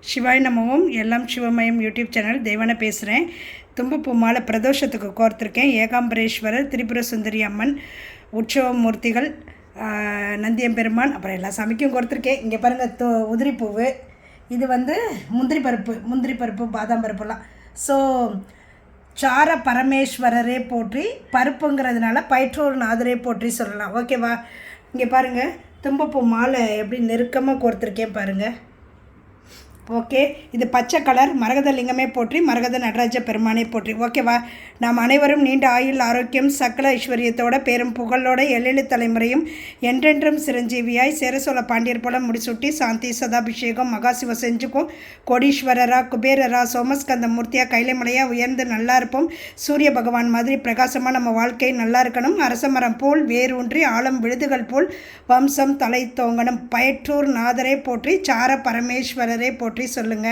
சிவாய் நமவும் எல்லாம் சிவமயம் யூடியூப் சேனல் தெய்வான பேசுகிறேன். தும்பப்பூ மாலை பிரதோஷத்துக்கு கோர்த்துருக்கேன். ஏகாம்பரேஸ்வரர், திரிபுர சுந்தரி அம்மன், உற்சவமூர்த்திகள், நந்தியம்பெருமான், அப்புறம் எல்லா சாமிக்கும் கோர்த்துருக்கேன். இங்கே பாருங்கள், உதிரிப்பூவு. இது முந்திரி பருப்பு பாதாம் பருப்புலாம். ஸோ சார பரமேஸ்வரரே போற்றி, பருப்புங்கிறதுனால பயிற்றோர் நாதரே போற்றி சொல்லலாம். ஓகேவா? இங்கே பாருங்கள், தும்பப்பூ மாலை எப்படி நெருக்கமாக கோர்த்துருக்கேன் பாருங்கள். ஓகே, இது பச்சை கலர். மரகத லிங்கமே போற்றி, மரகத நடராஜ பெருமானே போற்றி. ஓகேவா? நாம் அனைவரும் நீண்ட ஆயுள், ஆரோக்கியம், சக்கல ஐஸ்வர்யத்தோட, பேரும் புகழோட, எழிலு தலைமுறையும் என்றென்றும் சிரஞ்சீவியாய் சேரசோழ பாண்டியர் போல முடிசூட்டி சாந்தி சதாபிஷேகம் மகாசிவ செஞ்சுக்கும். கோடீஸ்வரரா, குபேரரா, சோமஸ்கந்த மூர்த்தியா, கைலைமலையா உயர்ந்து நல்லா இருப்போம். சூரிய பகவான் மாதிரி பிரகாசமாக நம்ம வாழ்க்கை நல்லா இருக்கணும். அரசமரம் போல் வேரூன்றி ஆழம் விழுதுகள் போல் வம்சம் தலை தோங்கணும். பயற்றூர் நாதரே போற்றி, சார பரமேஸ்வரரே போற்றி சொல்லுங்க.